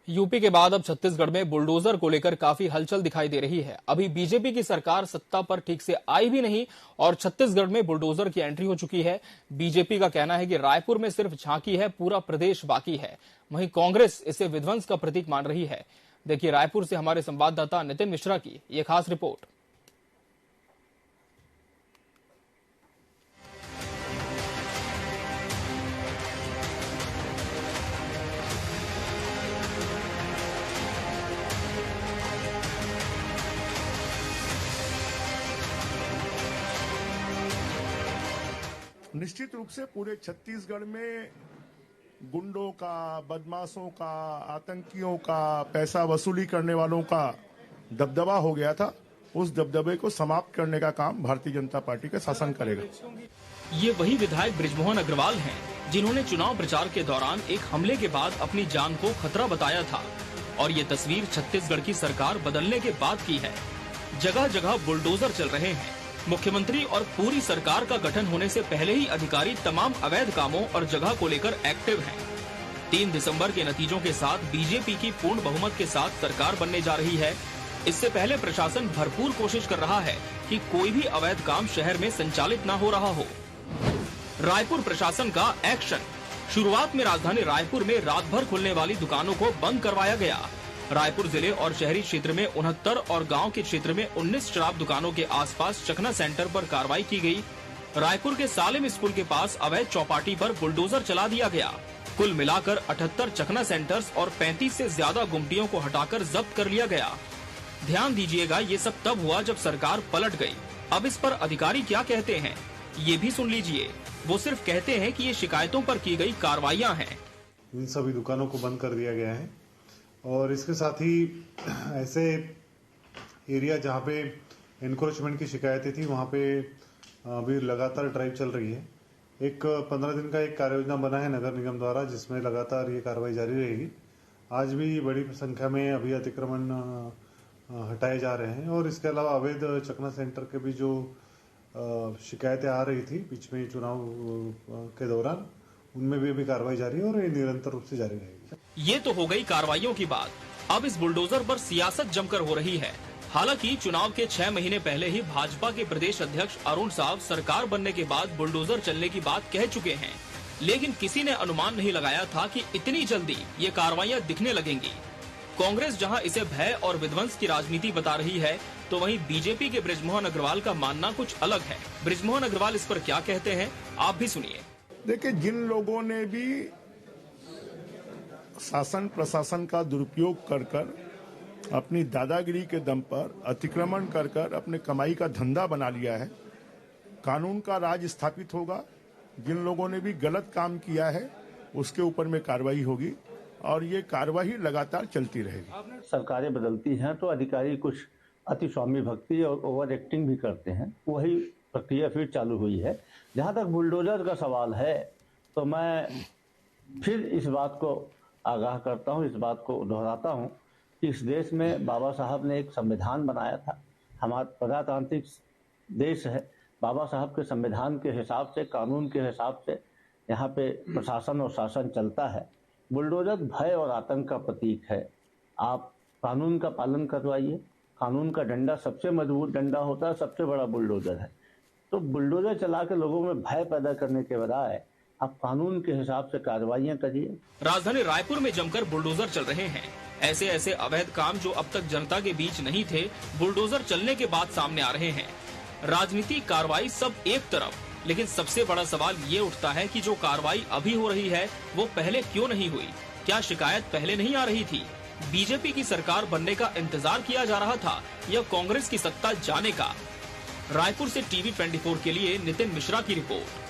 UP के बाद अब छत्तीसगढ़ में बुलडोजर को लेकर काफी हलचल दिखाई दे रही है। अभी बीजेपी की सरकार सत्ता पर ठीक से आई भी नहीं और छत्तीसगढ़ में बुलडोजर की एंट्री हो चुकी है। बीजेपी का कहना है कि रायपुर में सिर्फ झांकी है, पूरा प्रदेश बाकी है। वहीं कांग्रेस इसे विध्वंस का प्रतीक मान रही है। देखिए रायपुर से हमारे संवाददाता नितिन मिश्रा की यह खास रिपोर्ट। निश्चित रूप से पूरे छत्तीसगढ़ में गुंडों का, बदमाशों का, आतंकियों का, पैसा वसूली करने वालों का दबदबा हो गया था। उस दबदबे को समाप्त करने का काम भारतीय जनता पार्टी का शासन करेगा। ये वही विधायक बृजमोहन अग्रवाल हैं, जिन्होंने चुनाव प्रचार के दौरान एक हमले के बाद अपनी जान को खतरा बताया था। और ये तस्वीर छत्तीसगढ़ की सरकार बदलने के बाद की है। जगह जगह बुलडोजर चल रहे हैं। मुख्यमंत्री और पूरी सरकार का गठन होने से पहले ही अधिकारी तमाम अवैध कामों और जगह को लेकर एक्टिव हैं। 3 दिसंबर के नतीजों के साथ बीजेपी की पूर्ण बहुमत के साथ सरकार बनने जा रही है। इससे पहले प्रशासन भरपूर कोशिश कर रहा है कि कोई भी अवैध काम शहर में संचालित न हो रहा हो। रायपुर प्रशासन का एक्शन। शुरुआत में राजधानी रायपुर में रात भर खुलने वाली दुकानों को बंद करवाया गया। रायपुर जिले और शहरी क्षेत्र में 69 और गांव के क्षेत्र में 19 शराब दुकानों के आसपास चखना सेंटर पर कार्रवाई की गई। रायपुर के सालेम स्कूल के पास अवैध चौपाटी पर बुलडोजर चला दिया गया। कुल मिलाकर 78 चखना सेंटर्स और 35 से ज्यादा गुमटियों को हटाकर जब्त कर लिया गया। ध्यान दीजिएगा, ये सब तब हुआ जब सरकार पलट गई। अब इस पर अधिकारी क्या कहते हैं ये भी सुन लीजिए। वो सिर्फ कहते हैं कि ये शिकायतों पर की गई कार्रवाइयां हैं। इन सभी दुकानों को बंद कर दिया गया है और इसके साथ ही ऐसे एरिया जहाँ पे एनक्रोचमेंट की शिकायतें थी वहाँ पे अभी लगातार ड्राइव चल रही है। एक 15 दिन का एक कार्य योजना बना है नगर निगम द्वारा, जिसमें लगातार ये कार्रवाई जारी रहेगी। आज भी बड़ी संख्या में अभी अतिक्रमण हटाए जा रहे हैं और इसके अलावा अवैध चखना सेंटर के भी जो शिकायतें आ रही थी बीच में चुनाव के दौरान, उनमें भी अभी कार्रवाई जारी है और ये निरंतर रूप से जारी रहेगी। ये तो हो गई कार्रवाइयों की बात। अब इस बुलडोजर पर सियासत जमकर हो रही है। हालांकि चुनाव के 6 महीने पहले ही भाजपा के प्रदेश अध्यक्ष अरुण साव सरकार बनने के बाद बुलडोजर चलने की बात कह चुके हैं, लेकिन किसी ने अनुमान नहीं लगाया था कि इतनी जल्दी ये कार्रवाइयां दिखने लगेंगी। कांग्रेस जहां इसे भय और विध्वंस की राजनीति बता रही है, तो वहीं बीजेपी के बृजमोहन अग्रवाल का मानना कुछ अलग है। बृजमोहन अग्रवाल इस पर क्या कहते हैं, आप भी सुनिए। देखिए, जिन लोगों ने भी शासन प्रशासन का दुरुपयोग कर अपनी दादागिरी के दम पर अतिक्रमण कर अपने कमाई का धंधा बना लिया है, कानून का राज स्थापित होगा। जिन लोगों ने भी गलत काम किया है उसके ऊपर में कार्रवाई होगी और ये कार्रवाई लगातार चलती रहेगी। सरकारें बदलती हैं तो अधिकारी कुछ अति स्वामी भक्ति और ओवर एक्टिंग भी करते हैं। वही प्रक्रिया फिर चालू हुई है। जहाँ तक बुलडोजर का सवाल है, तो मैं फिर इस बात को आगाह करता हूँ, इस बात को दोहराता हूँ कि इस देश में बाबा साहब ने एक संविधान बनाया था। हमारा प्रजातांत्रिक देश है। बाबा साहब के संविधान के हिसाब से, कानून के हिसाब से यहाँ पे प्रशासन और शासन चलता है। बुलडोजर भय और आतंक का प्रतीक है। आप कानून का पालन करवाइए। कानून का डंडा सबसे मजबूत डंडा होता है, सबसे बड़ा बुलडोजर है। तो बुलडोजर चला के लोगों में भय पैदा करने के बजाय आप कानून के हिसाब से कार्रवाइयां करिए। राजधानी रायपुर में जमकर बुलडोजर चल रहे हैं। ऐसे ऐसे अवैध काम जो अब तक जनता के बीच नहीं थे, बुलडोजर चलने के बाद सामने आ रहे हैं। राजनीति, कार्रवाई सब एक तरफ, लेकिन सबसे बड़ा सवाल ये उठता है कि जो कार्रवाई अभी हो रही है वो पहले क्यों नहीं हुई? क्या शिकायत पहले नहीं आ रही थी? बीजेपी की सरकार बनने का इंतजार किया जा रहा था या कांग्रेस की सत्ता जाने का? रायपुर से टीवी 24 के लिए नितिन मिश्रा की रिपोर्ट।